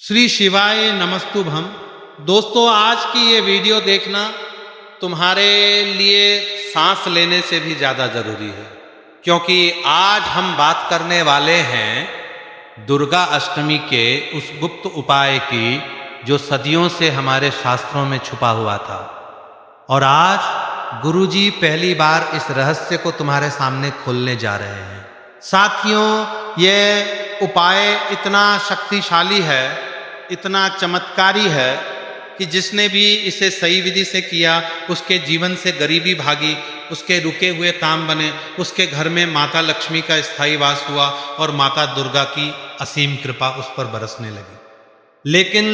श्री शिवाय नमस्तुभम। दोस्तों, आज की ये वीडियो देखना तुम्हारे लिए सांस लेने से भी ज़्यादा ज़रूरी है, क्योंकि आज हम बात करने वाले हैं दुर्गा अष्टमी के उस गुप्त उपाय की जो सदियों से हमारे शास्त्रों में छुपा हुआ था। और आज गुरुजी पहली बार इस रहस्य को तुम्हारे सामने खोलने जा रहे हैं। साथियों, ये उपाय इतना शक्तिशाली है, इतना चमत्कारी है कि जिसने भी इसे सही विधि से किया उसके जीवन से गरीबी भागी, उसके रुके हुए काम बने, उसके घर में माता लक्ष्मी का स्थायी वास हुआ और माता दुर्गा की असीम कृपा उस पर बरसने लगी। लेकिन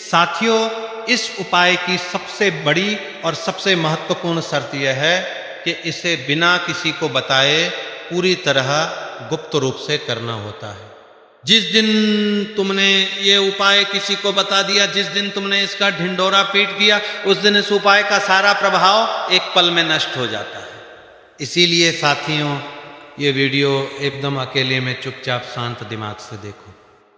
साथियों, इस उपाय की सबसे बड़ी और सबसे महत्वपूर्ण शर्त यह है कि इसे बिना किसी को बताए पूरी तरह गुप्त रूप से करना होता है। जिस दिन तुमने ये उपाय किसी को बता दिया, जिस दिन तुमने इसका ढिंढोरा पीट दिया, उस दिन इस उपाय का सारा प्रभाव एक पल में नष्ट हो जाता है। इसीलिए साथियों, ये वीडियो एकदम अकेले में चुपचाप शांत दिमाग से देखो,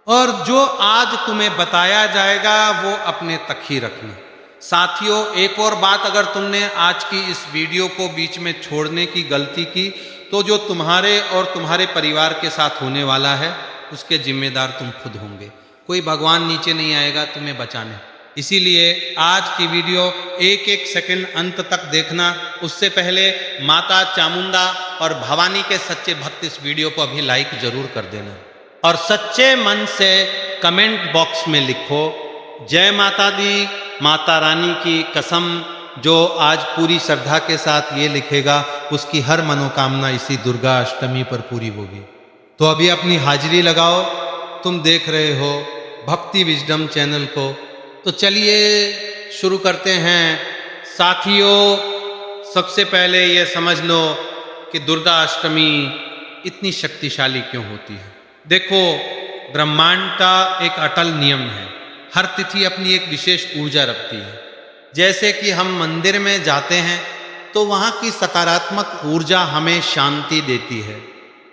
और जो आज तुम्हें बताया जाएगा वो अपने तक ही रखना। साथियों, एक और बात, अगर तुमने आज की इस वीडियो को बीच में छोड़ने की गलती की तो जो तुम्हारे और तुम्हारे परिवार के साथ होने वाला है उसके जिम्मेदार तुम खुद होंगे। कोई भगवान नीचे नहीं आएगा तुम्हें बचाने। इसीलिए आज की वीडियो एक एक सेकंड अंत तक देखना। उससे पहले माता चामुंडा और भवानी के सच्चे भक्त इस वीडियो को अभी लाइक जरूर कर देना, और सच्चे मन से कमेंट बॉक्स में लिखो, जय माता दी, माता रानी की कसम। जो आज पूरी श्रद्धा के साथ ये लिखेगा उसकी हर मनोकामना इसी दुर्गा अष्टमी पर पूरी होगी। तो अभी अपनी हाजिरी लगाओ। तुम देख रहे हो भक्ति विजडम चैनल को। तो चलिए शुरू करते हैं। साथियों, सबसे पहले ये समझ लो कि दुर्गा अष्टमी इतनी शक्तिशाली क्यों होती है। देखो, ब्रह्मांड का एक अटल नियम है, हर तिथि अपनी एक विशेष ऊर्जा रखती है। जैसे कि हम मंदिर में जाते हैं तो वहाँ की सकारात्मक ऊर्जा हमें शांति देती है,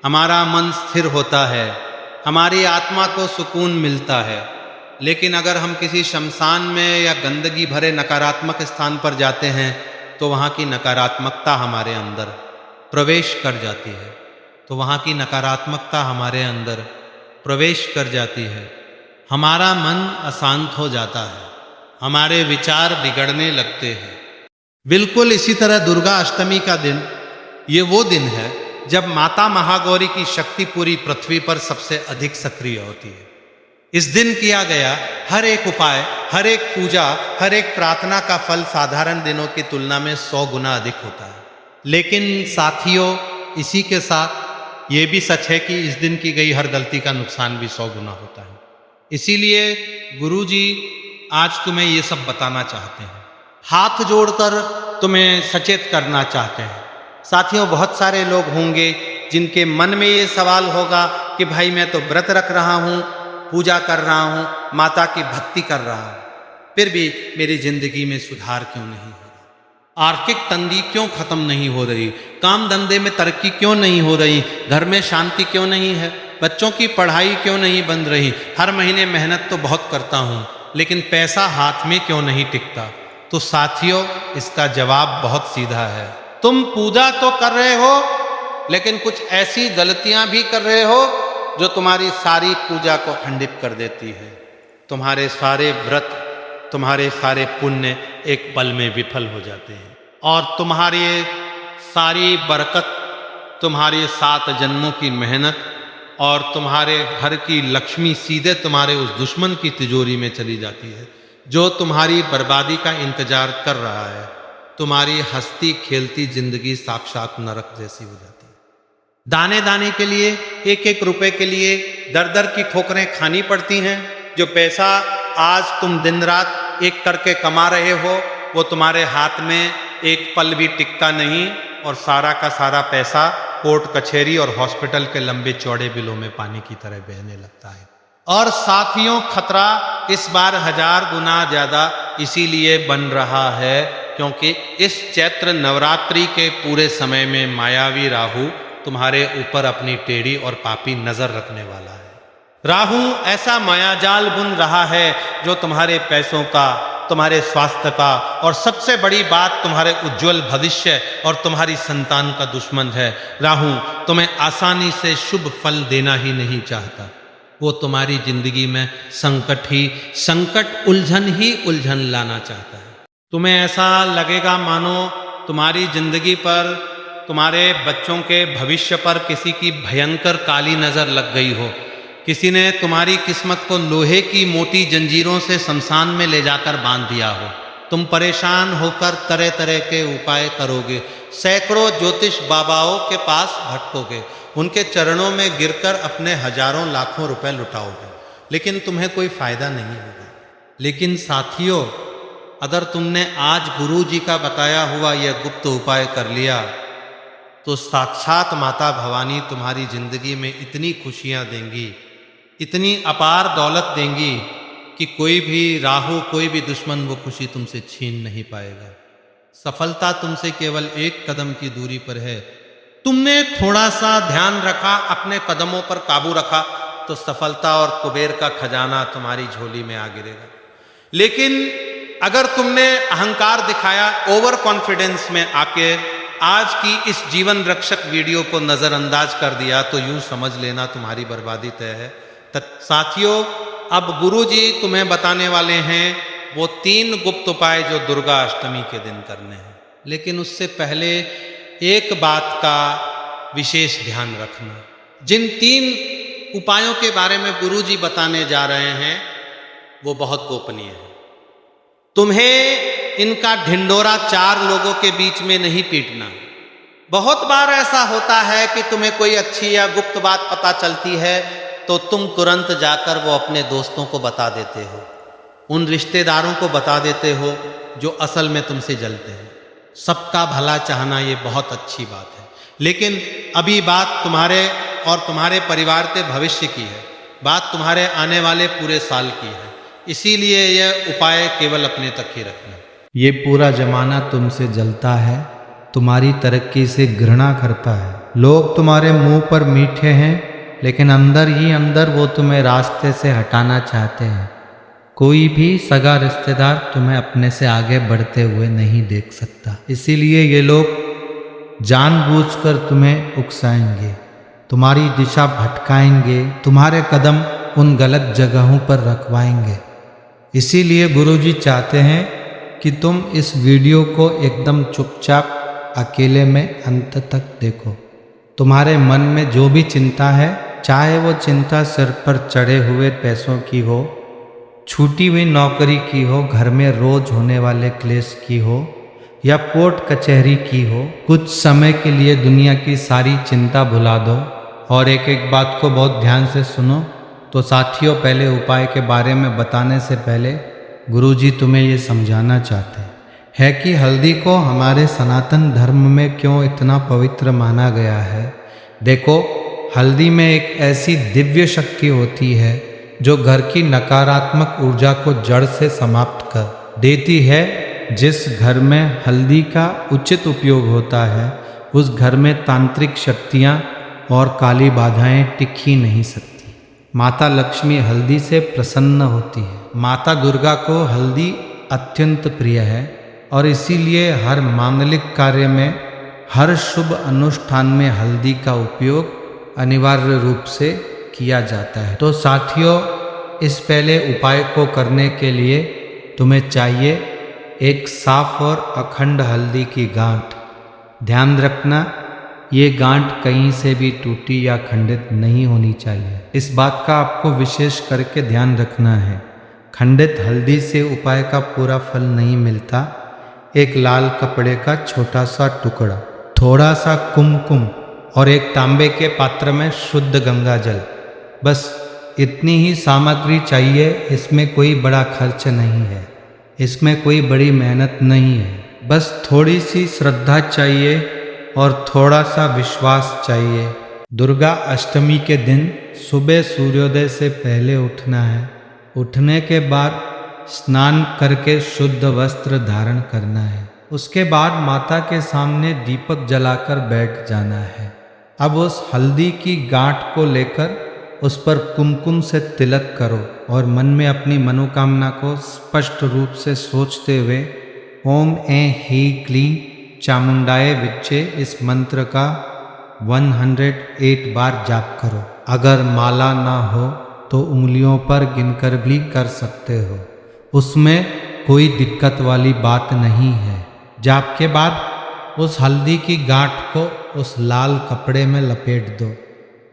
हमारा मन स्थिर होता है, हमारी आत्मा को सुकून मिलता है। लेकिन अगर हम किसी शमशान में या गंदगी भरे नकारात्मक स्थान पर जाते हैं तो वहाँ की नकारात्मकता हमारे अंदर प्रवेश कर जाती है। तो वहाँ की नकारात्मकता हमारे अंदर प्रवेश कर जाती है, हमारा मन अशांत हो जाता है, हमारे विचार बिगड़ने लगते हैं। बिल्कुल इसी तरह दुर्गा अष्टमी का दिन, ये वो दिन है जब माता महागौरी की शक्ति पूरी पृथ्वी पर सबसे अधिक सक्रिय होती है। इस दिन किया गया हर एक उपाय, हर एक पूजा, हर एक प्रार्थना का फल साधारण दिनों की तुलना में 100 गुना अधिक होता है। लेकिन साथियों, इसी के साथ ये भी सच है कि इस दिन की गई हर गलती का नुकसान भी 100 गुना होता है। इसीलिए गुरुजी आज तुम्हें ये सब बताना चाहते हैं, हाथ जोड़कर तुम्हें सचेत करना चाहते हैं। साथियों, बहुत सारे लोग होंगे जिनके मन में ये सवाल होगा कि भाई मैं तो व्रत रख रहा हूँ, पूजा कर रहा हूँ, माता की भक्ति कर रहा हूँ, फिर भी मेरी जिंदगी में सुधार क्यों नहीं हो रहा, आर्थिक तंगी क्यों खत्म नहीं हो रही, काम धंधे में तरक्की क्यों नहीं हो रही, घर में शांति क्यों नहीं है, बच्चों की पढ़ाई क्यों नहीं बन रही, हर महीने मेहनत तो बहुत करता हूँ लेकिन पैसा हाथ में क्यों नहीं टिकता। तो साथियों, इसका जवाब बहुत सीधा है। तुम पूजा तो कर रहे हो लेकिन कुछ ऐसी गलतियां भी कर रहे हो जो तुम्हारी सारी पूजा को खंडित कर देती है। तुम्हारे सारे व्रत, तुम्हारे सारे पुण्य एक पल में विफल हो जाते हैं, और तुम्हारी सारी बरकत, तुम्हारे 7 जन्मों की मेहनत और तुम्हारे घर की लक्ष्मी सीधे तुम्हारे उस दुश्मन की तिजोरी में चली जाती है जो तुम्हारी बर्बादी का इंतजार कर रहा है। तुम्हारी हंसती खेलती जिंदगी साक्षात नरक जैसी हो जाती है। दाने दाने के लिए, एक एक रुपए के लिए दर दर की ठोकरें खानी पड़ती हैं। जो पैसा आज तुम दिन रात एक करके कमा रहे हो वो तुम्हारे हाथ में एक पल भी टिकता नहीं, और सारा का सारा पैसा कोर्ट कचहरी और हॉस्पिटल के लंबे चौड़े बिलों में पानी की तरह बहने लगता है। और साथियों, खतरा इस बार 1000 गुना ज्यादा इसीलिए बन रहा है क्योंकि इस चैत्र नवरात्रि के पूरे समय में मायावी राहु तुम्हारे ऊपर अपनी टेढ़ी और पापी नजर रखने वाला है। राहु ऐसा मायाजाल बुन रहा है जो तुम्हारे पैसों का, तुम्हारे स्वास्थ्य का और सबसे बड़ी बात तुम्हारे उज्जवल भविष्य और तुम्हारी संतान का दुश्मन है। राहु तुम्हें आसानी से शुभ फल देना ही नहीं चाहता। वो तुम्हारी जिंदगी में संकट, उलझन ही उलझन लाना चाहता है। तुम्हें ऐसा लगेगा मानो तुम्हारी जिंदगी पर, तुम्हारे बच्चों के भविष्य पर किसी की भयंकर काली नज़र लग गई हो। किसी ने तुम्हारी किस्मत को लोहे की मोटी जंजीरों से शमशान में ले जाकर बांध दिया हो। तुम परेशान होकर तरह तरह के उपाय करोगे, सैकड़ों ज्योतिष बाबाओं के पास भटकोगे, उनके चरणों में गिरकर अपने हजारों लाखों रुपए लुटाओगे, लेकिन तुम्हें कोई फायदा नहीं होगा। लेकिन साथियों, अगर तुमने आज गुरु जी का बताया हुआ यह गुप्त उपाय कर लिया तो साक्षात माता भवानी तुम्हारी जिंदगी में इतनी खुशियां देंगी, इतनी अपार दौलत देंगी कि कोई भी राहु, कोई भी दुश्मन वो खुशी तुमसे छीन नहीं पाएगा। सफलता तुमसे केवल एक कदम की दूरी पर है। तुमने थोड़ा सा ध्यान रखा, अपने कदमों पर काबू रखा, तो सफलता और कुबेर का खजाना तुम्हारी झोली में आ गिरेगा। लेकिन अगर तुमने अहंकार दिखाया, ओवर कॉन्फिडेंस में आके आज की इस जीवन रक्षक वीडियो को नज़रअंदाज कर दिया, तो यूं समझ लेना तुम्हारी बर्बादी तय है। साथियों, अब गुरु जी तुम्हें बताने वाले हैं वो 3 गुप्त उपाय जो दुर्गा अष्टमी के दिन करने हैं। लेकिन उससे पहले एक बात का विशेष ध्यान रखना। जिन 3 उपायों के बारे में गुरु जी बताने जा रहे हैं वो बहुत गोपनीय है। तुम्हें इनका ढिंडोरा 4 लोगों के बीच में नहीं पीटना। बहुत बार ऐसा होता है कि तुम्हें कोई अच्छी या गुप्त बात पता चलती है तो तुम तुरंत जाकर वो अपने दोस्तों को बता देते हो, उन रिश्तेदारों को बता देते हो जो असल में तुमसे जलते हैं। सबका भला चाहना ये बहुत अच्छी बात है, लेकिन अभी बात तुम्हारे और तुम्हारे परिवार के भविष्य की है, बात तुम्हारे आने वाले पूरे साल की है। इसीलिए यह उपाय केवल अपने तक ही रखना। ये पूरा जमाना तुमसे जलता है, तुम्हारी तरक्की से घृणा करता है। लोग तुम्हारे मुंह पर मीठे हैं, लेकिन अंदर ही अंदर वो तुम्हें रास्ते से हटाना चाहते हैं। कोई भी सगा रिश्तेदार तुम्हें अपने से आगे बढ़ते हुए नहीं देख सकता। इसीलिए ये लोग जानबूझकर तुम्हें उकसाएंगे, तुम्हारी दिशा भटकाएंगे, तुम्हारे कदम उन गलत जगहों पर रखवाएंगे। इसीलिए गुरुजी चाहते हैं कि तुम इस वीडियो को एकदम चुपचाप अकेले में अंत तक देखो। तुम्हारे मन में जो भी चिंता है, चाहे वो चिंता सिर पर चढ़े हुए पैसों की हो, छूटी हुई नौकरी की हो, घर में रोज होने वाले क्लेश की हो, या कोर्ट कचहरी की हो, कुछ समय के लिए दुनिया की सारी चिंता भुला दो और एक एक बात को बहुत ध्यान से सुनो। तो साथियों, पहले उपाय के बारे में बताने से पहले गुरुजी तुम्हें ये समझाना चाहते हैं कि हल्दी को हमारे सनातन धर्म में क्यों इतना पवित्र माना गया है। देखो, हल्दी में एक ऐसी दिव्य शक्ति होती है जो घर की नकारात्मक ऊर्जा को जड़ से समाप्त कर देती है। जिस घर में हल्दी का उचित उपयोग होता है, उस घर में तांत्रिक शक्तियाँ और काली बाधाएं टिक ही नहीं सकती। माता लक्ष्मी हल्दी से प्रसन्न होती है। माता दुर्गा को हल्दी अत्यंत प्रिय है और इसीलिए हर मांगलिक कार्य में, हर शुभ अनुष्ठान में हल्दी का उपयोग अनिवार्य रूप से किया जाता है। तो साथियों, इस पहले उपाय को करने के लिए तुम्हें चाहिए एक साफ और अखंड हल्दी की गांठ। ध्यान रखना, ये गांठ कहीं से भी टूटी या खंडित नहीं होनी चाहिए। इस बात का आपको विशेष करके ध्यान रखना है। खंडित हल्दी से उपाय का पूरा फल नहीं मिलता। एक लाल कपड़े का छोटा सा टुकड़ा, थोड़ा सा कुमकुम और एक तांबे के पात्र में शुद्ध गंगा जल, बस इतनी ही सामग्री चाहिए। इसमें कोई बड़ा खर्च नहीं है, इसमें कोई बड़ी मेहनत नहीं है। बस थोड़ी सी श्रद्धा चाहिए और थोड़ा सा विश्वास चाहिए। दुर्गा अष्टमी के दिन सुबह सूर्योदय से पहले उठना है। उठने के बाद स्नान करके शुद्ध वस्त्र धारण करना है। उसके बाद माता के सामने दीपक जलाकर बैठ जाना है। अब उस हल्दी की गांठ को लेकर उस पर कुमकुम से तिलक करो और मन में अपनी मनोकामना को स्पष्ट रूप से सोचते हुए ओम ऐं ह्रीं क्लीं चामुंडाय विच्चे इस मंत्र का 108 बार जाप करो। अगर माला ना हो तो उंगलियों पर गिनकर भी कर सकते हो, उसमें कोई दिक्कत वाली बात नहीं है। जाप के बाद उस हल्दी की गांठ को उस लाल कपड़े में लपेट दो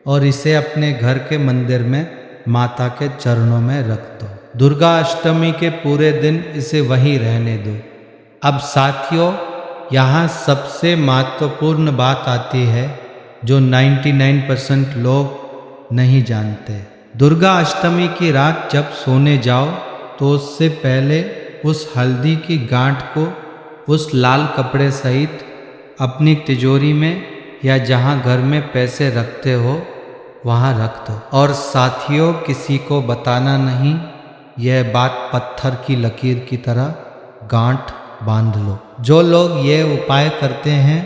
और इसे अपने घर के मंदिर में माता के चरणों में रख दो। दुर्गा अष्टमी के पूरे दिन इसे वहीं रहने दो। अब साथियों, यहाँ सबसे महत्वपूर्ण बात आती है जो 99% लोग नहीं जानते। दुर्गा अष्टमी की रात जब सोने जाओ तो उससे पहले उस हल्दी की गांठ को उस लाल कपड़े सहित अपनी तिजोरी में या जहाँ घर में पैसे रखते हो वहाँ रख दो। और साथियों, किसी को बताना नहीं, यह बात पत्थर की लकीर की तरह गांठ बांध लो। जो लोग ये उपाय करते हैं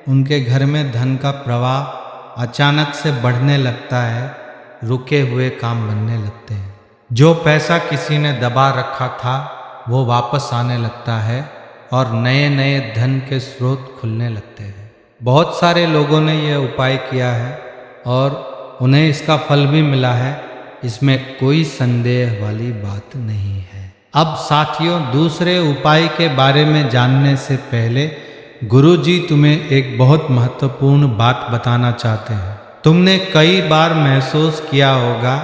उनके घर में धन का प्रवाह अचानक से बढ़ने लगता है, रुके हुए काम बनने लगते हैं। जो पैसा किसी ने दबा रखा था वो वापस आने लगता है और नए नए धन के स्रोत खुलने लगते हैं। बहुत सारे लोगों ने यह उपाय किया है और उन्हें इसका फल भी मिला है, इसमें कोई संदेह वाली बात नहीं है। अब साथियों, दूसरे उपाय के बारे में जानने से पहले गुरुजी तुम्हें एक बहुत महत्वपूर्ण बात बताना चाहते हैं। तुमने कई बार महसूस किया होगा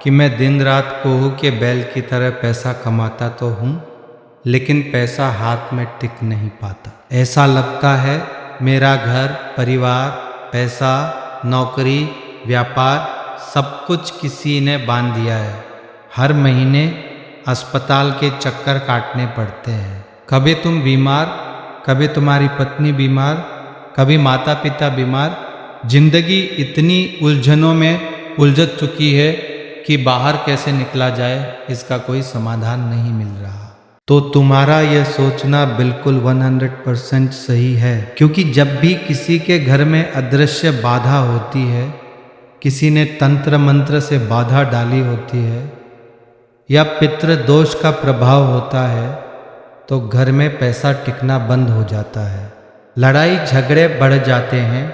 कि मैं दिन रात कोहू के बैल की तरह पैसा कमाता तो हूँ, लेकिन पैसा हाथ में टिक नहीं पाता। ऐसा लगता है मेरा घर, परिवार, पैसा, नौकरी, व्यापार सब कुछ किसी ने बांध दिया है। हर महीने अस्पताल के चक्कर काटने पड़ते हैं। कभी तुम बीमार, कभी तुम्हारी पत्नी बीमार, कभी माता पिता बीमार। जिंदगी इतनी उलझनों में उलझ चुकी है कि बाहर कैसे निकला जाए इसका कोई समाधान नहीं मिल रहा। तो तुम्हारा यह सोचना बिल्कुल 100% सही है, क्योंकि जब भी किसी के घर में अदृश्य बाधा होती है, किसी ने तंत्र मंत्र से बाधा डाली होती है या पितृ दोष का प्रभाव होता है तो घर में पैसा टिकना बंद हो जाता है। लड़ाई झगड़े बढ़ जाते हैं,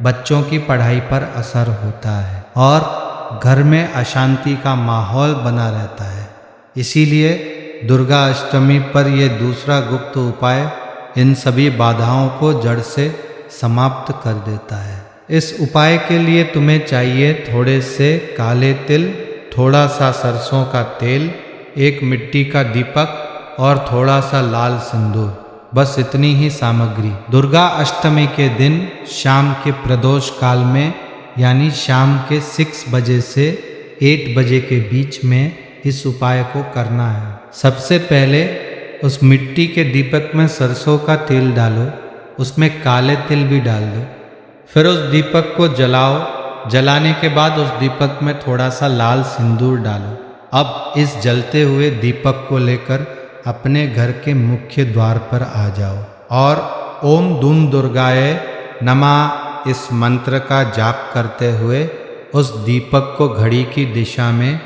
बच्चों की पढ़ाई पर असर होता है और घर में अशांति का माहौल बना रहता है। इसीलिए दुर्गा अष्टमी पर यह दूसरा गुप्त उपाय इन सभी बाधाओं को जड़ से समाप्त कर देता है। इस उपाय के लिए तुम्हें चाहिए थोड़े से काले तिल, थोड़ा सा सरसों का तेल, एक मिट्टी का दीपक और थोड़ा सा लाल सिंदूर। बस इतनी ही सामग्री। दुर्गा अष्टमी के दिन शाम के प्रदोष काल में यानी शाम के 6 बजे से 8 बजे के बीच में इस उपाय को करना है। सबसे पहले उस मिट्टी के दीपक में सरसों का तेल डालो, उसमें काले तिल भी डाल दो। फिर उस दीपक को जलाओ। जलाने के बाद उस दीपक में थोड़ा सा लाल सिंदूर डालो। अब इस जलते हुए दीपक को लेकर अपने घर के मुख्य द्वार पर आ जाओ और ओम दूम दुर्गाय नमः इस मंत्र का जाप करते हुए उस दीपक को घड़ी की दिशा में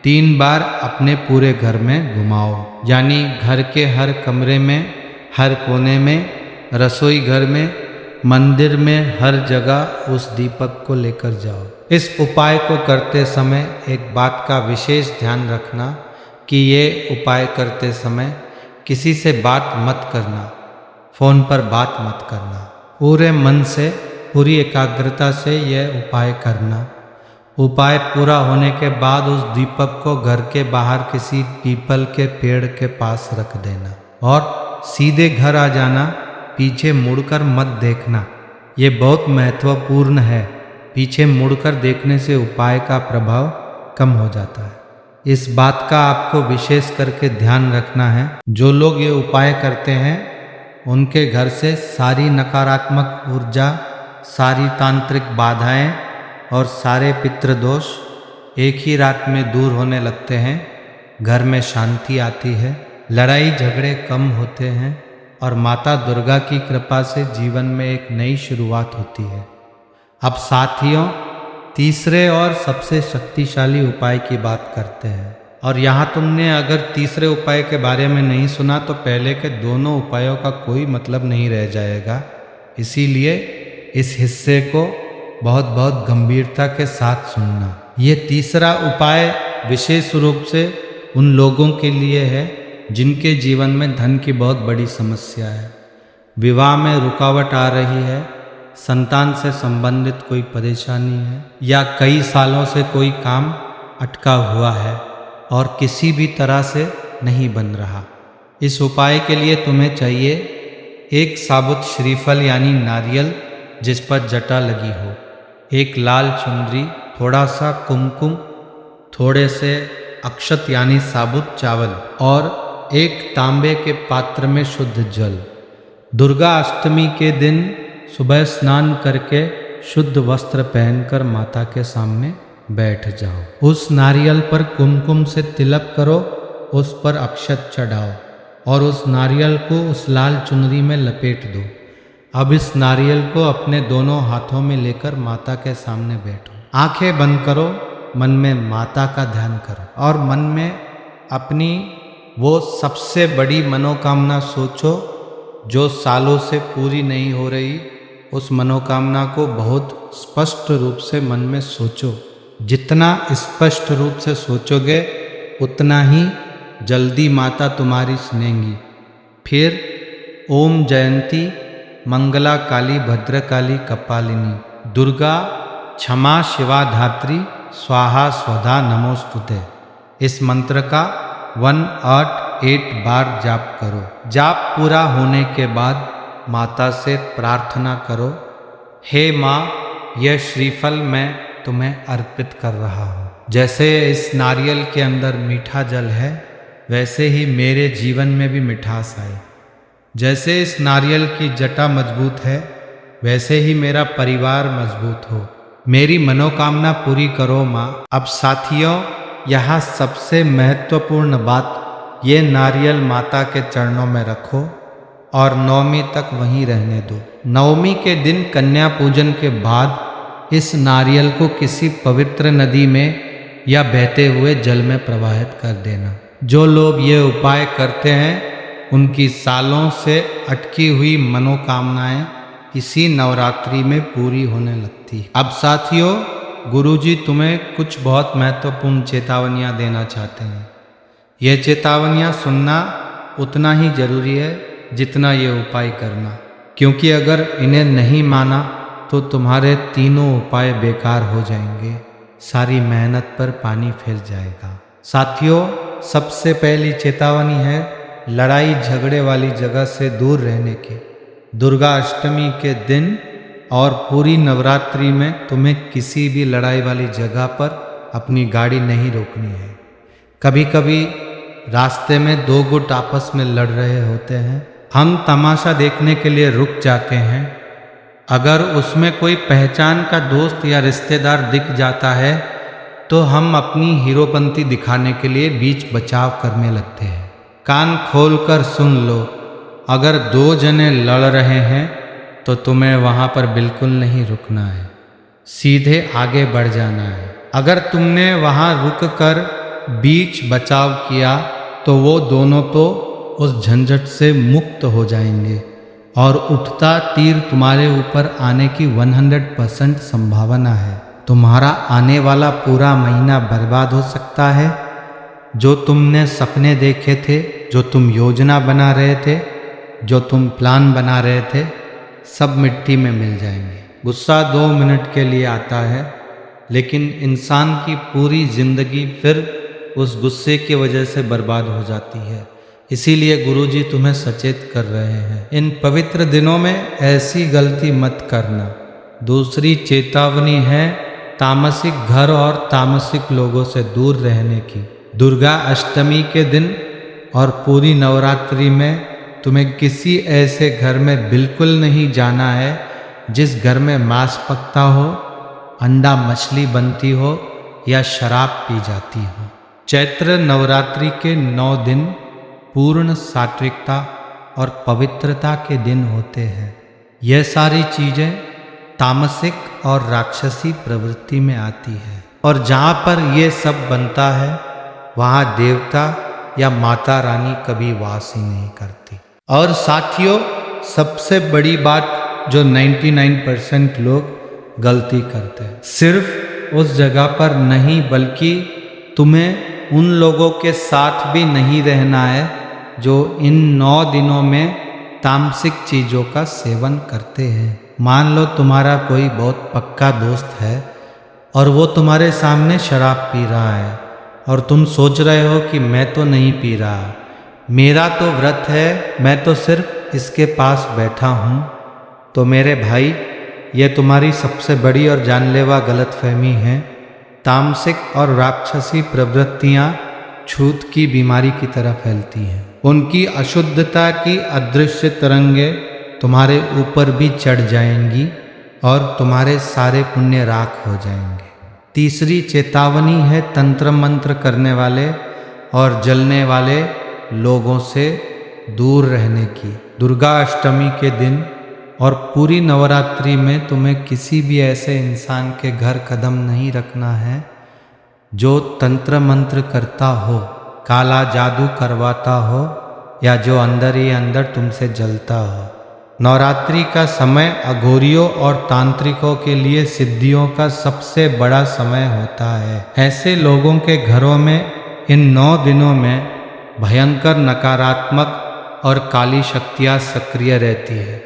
3 बार अपने पूरे घर में घुमाओ। यानी घर के हर कमरे में, हर कोने में, रसोई घर में, मंदिर में, हर जगह उस दीपक को लेकर जाओ। इस उपाय को करते समय एक बात का विशेष ध्यान रखना कि ये उपाय करते समय किसी से बात मत करना, फ़ोन पर बात मत करना। पूरे मन से, पूरी एकाग्रता से यह उपाय करना। उपाय पूरा होने के बाद उस दीपक को घर के बाहर किसी पीपल के पेड़ के पास रख देना और सीधे घर आ जाना। पीछे मुड़कर मत देखना, ये बहुत महत्वपूर्ण है। पीछे मुड़कर देखने से उपाय का प्रभाव कम हो जाता है। इस बात का आपको विशेष करके ध्यान रखना है। जो लोग ये उपाय करते हैं उनके घर से सारी नकारात्मक ऊर्जा, सारी तांत्रिक बाधाएं और सारे पितृदोष एक ही रात में दूर होने लगते हैं। घर में शांति आती है, लड़ाई झगड़े कम होते हैं और माता दुर्गा की कृपा से जीवन में एक नई शुरुआत होती है। अब साथियों, तीसरे और सबसे शक्तिशाली उपाय की बात करते हैं। और यहाँ तुमने अगर तीसरे उपाय के बारे में नहीं सुना तो पहले के दोनों उपायों का कोई मतलब नहीं रह जाएगा। इसीलिए इस हिस्से को बहुत बहुत गंभीरता के साथ सुनना। ये तीसरा उपाय विशेष रूप से उन लोगों के लिए है जिनके जीवन में धन की बहुत बड़ी समस्या है, विवाह में रुकावट आ रही है, संतान से संबंधित कोई परेशानी है, या कई सालों से कोई काम अटका हुआ है और किसी भी तरह से नहीं बन रहा। इस उपाय के लिए तुम्हें चाहिए एक साबुत श्रीफल यानी नारियल जिस पर जटा लगी हो, एक लाल चुनरी, थोड़ा सा कुमकुम, थोड़े से अक्षत यानी साबुत चावल और एक तांबे के पात्र में शुद्ध जल। दुर्गा अष्टमी के दिन सुबह स्नान करके शुद्ध वस्त्र पहनकर माता के सामने बैठ जाओ। उस नारियल पर कुमकुम से तिलक करो, उस पर अक्षत चढ़ाओ और उस नारियल को उस लाल चुनरी में लपेट दो। अब इस नारियल को अपने दोनों हाथों में लेकर माता के सामने बैठो। आंखें बंद करो, मन में माता का ध्यान करो और मन में अपनी वो सबसे बड़ी मनोकामना सोचो जो सालों से पूरी नहीं हो रही। उस मनोकामना को बहुत स्पष्ट रूप से मन में सोचो। जितना स्पष्ट रूप से सोचोगे उतना ही जल्दी माता तुम्हारी सुनेंगी। फिर ओम जयंती मंगला काली भद्रकाली कपालिनी दुर्गा क्षमा शिवा धात्री स्वाहा स्वधा नमोस्तुते, इस मंत्र का 188 बार जाप करो। जाप पूरा होने के बाद माता से प्रार्थना करो, हे माँ, यह श्रीफल मैं तुम्हें अर्पित कर रहा हूँ। जैसे इस नारियल के अंदर मीठा जल है वैसे ही मेरे जीवन में भी मिठास आए। जैसे इस नारियल की जटा मजबूत है वैसे ही मेरा परिवार मजबूत हो। मेरी मनोकामना पूरी करो माँ। अब साथियों, यहाँ सबसे महत्वपूर्ण बात, ये नारियल माता के चरणों में रखो और नवमी तक वहीं रहने दो। नवमी के दिन कन्या पूजन के बाद इस नारियल को किसी पवित्र नदी में या बहते हुए जल में प्रवाहित कर देना। जो लोग ये उपाय करते हैं उनकी सालों से अटकी हुई मनोकामनाएं इसी नवरात्रि में पूरी होने लगती। अब साथियों, गुरुजी तुम्हें कुछ बहुत महत्वपूर्ण चेतावनियां देना चाहते हैं। ये चेतावनियां सुनना उतना ही जरूरी है जितना ये उपाय करना, क्योंकि अगर इन्हें नहीं माना तो तुम्हारे तीनों उपाय बेकार हो जाएंगे, सारी मेहनत पर पानी फिर जाएगा। साथियों, सबसे पहली चेतावनी है लड़ाई झगड़े वाली जगह से दूर रहने की। दुर्गा अष्टमी के दिन और पूरी नवरात्रि में तुम्हें किसी भी लड़ाई वाली जगह पर अपनी गाड़ी नहीं रोकनी है। कभी कभी रास्ते में दो गुट आपस में लड़ रहे होते हैं, हम तमाशा देखने के लिए रुक जाते हैं। अगर उसमें कोई पहचान का दोस्त या रिश्तेदार दिख जाता है तो हम अपनी हीरोपंती दिखाने के लिए बीच बचाव करने लगते हैं। कान खोलकर सुन लो, अगर दो जने लड़ रहे हैं तो तुम्हें वहाँ पर बिल्कुल नहीं रुकना है, सीधे आगे बढ़ जाना है। अगर तुमने वहाँ रुक कर बीच बचाव किया तो वो दोनों तो उस झंझट से मुक्त हो जाएंगे और उठता तीर तुम्हारे ऊपर आने की 100% संभावना है। तुम्हारा आने वाला पूरा महीना बर्बाद हो सकता है। जो तुमने सपने देखे थे, जो तुम योजना बना रहे थे, जो तुम प्लान बना रहे थे, सब मिट्टी में मिल जाएंगे। गुस्सा 2 मिनट के लिए आता है, लेकिन इंसान की पूरी जिंदगी फिर उस गुस्से की वजह से बर्बाद हो जाती है। इसीलिए गुरुजी तुम्हें सचेत कर रहे हैं, इन पवित्र दिनों में ऐसी गलती मत करना। दूसरी चेतावनी है तामसिक घर और तामसिक लोगों से दूर रहने की। दुर्गा अष्टमी के दिन और पूरी नवरात्रि में तुम्हें किसी ऐसे घर में बिल्कुल नहीं जाना है जिस घर में मांस पकता हो, अंडा मछली बनती हो या शराब पी जाती हो। चैत्र नवरात्रि के 9 दिन पूर्ण सात्विकता और पवित्रता के दिन होते हैं। यह सारी चीज़ें तामसिक और राक्षसी प्रवृत्ति में आती है। और जहाँ पर ये सब बनता है वहाँ देवता या माता रानी कभी वास ही नहीं करती। और साथियों, सबसे बड़ी बात जो 99% लोग गलती करते हैं, सिर्फ उस जगह पर नहीं बल्कि तुम्हें उन लोगों के साथ भी नहीं रहना है जो इन 9 दिनों में तामसिक चीज़ों का सेवन करते हैं। मान लो तुम्हारा कोई बहुत पक्का दोस्त है और वो तुम्हारे सामने शराब पी रहा है और तुम सोच रहे हो कि मैं तो नहीं पी रहा, मेरा तो व्रत है, मैं तो सिर्फ इसके पास बैठा हूँ। तो मेरे भाई, ये तुम्हारी सबसे बड़ी और जानलेवा गलतफहमी है। तामसिक और राक्षसी प्रवृत्तियाँ छूत की बीमारी की तरह फैलती हैं। उनकी अशुद्धता की अदृश्य तरंगे तुम्हारे ऊपर भी चढ़ जाएंगी और तुम्हारे सारे पुण्य राख हो जाएंगे। तीसरी चेतावनी है तंत्र मंत्र करने वाले और जलने वाले लोगों से दूर रहने की। दुर्गा अष्टमी के दिन और पूरी नवरात्रि में तुम्हें किसी भी ऐसे इंसान के घर कदम नहीं रखना है जो तंत्र मंत्र करता हो, काला जादू करवाता हो या जो अंदर ही अंदर तुमसे जलता हो। नवरात्रि का समय अघोरियों और तांत्रिकों के लिए सिद्धियों का सबसे बड़ा समय होता है। ऐसे लोगों के घरों में इन 9 दिनों में भयंकर नकारात्मक और काली शक्तियाँ सक्रिय रहती है।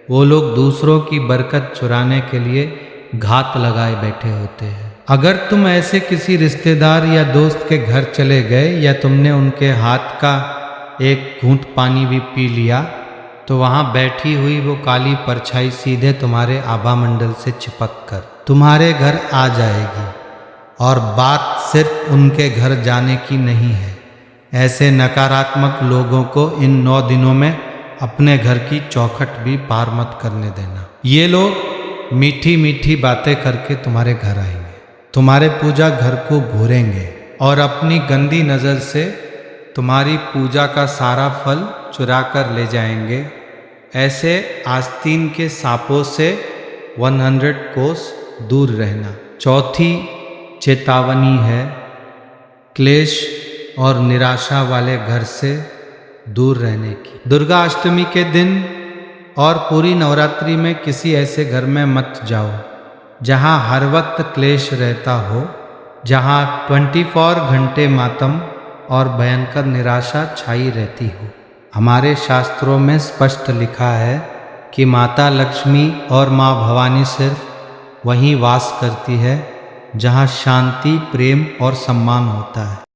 वो लोग दूसरों की बरकत चुराने के लिए घात लगाए बैठे होते हैं। अगर तुम ऐसे किसी रिश्तेदार या दोस्त के घर चले गए या तुमने उनके हाथ का एक घूंट पानी भी पी लिया तो वहाँ बैठी हुई वो काली परछाई सीधे तुम्हारे आभा मंडल से चिपक कर तुम्हारे घर आ जाएगी। और बात सिर्फ उनके घर जाने की नहीं है, ऐसे नकारात्मक लोगों को इन 9 दिनों में अपने घर की चौखट भी पार मत करने देना। ये लोग मीठी मीठी बातें करके तुम्हारे घर आएंगे, तुम्हारे पूजा घर को घूरेंगे और अपनी गंदी नज़र से तुम्हारी पूजा का सारा फल चुरा कर ले जाएंगे। ऐसे आस्तीन के सांपों से 100 कोस दूर रहना। चौथी चेतावनी है क्लेश और निराशा वाले घर से दूर रहने की। दुर्गा अष्टमी के दिन और पूरी नवरात्रि में किसी ऐसे घर में मत जाओ जहाँ हर वक्त क्लेश रहता हो, जहाँ 24 घंटे मातम और भयंकर निराशा छाई रहती हो। हमारे शास्त्रों में स्पष्ट लिखा है कि माता लक्ष्मी और माँ भवानी सिर्फ वहीं वास करती है जहाँ शांति, प्रेम और सम्मान होता है।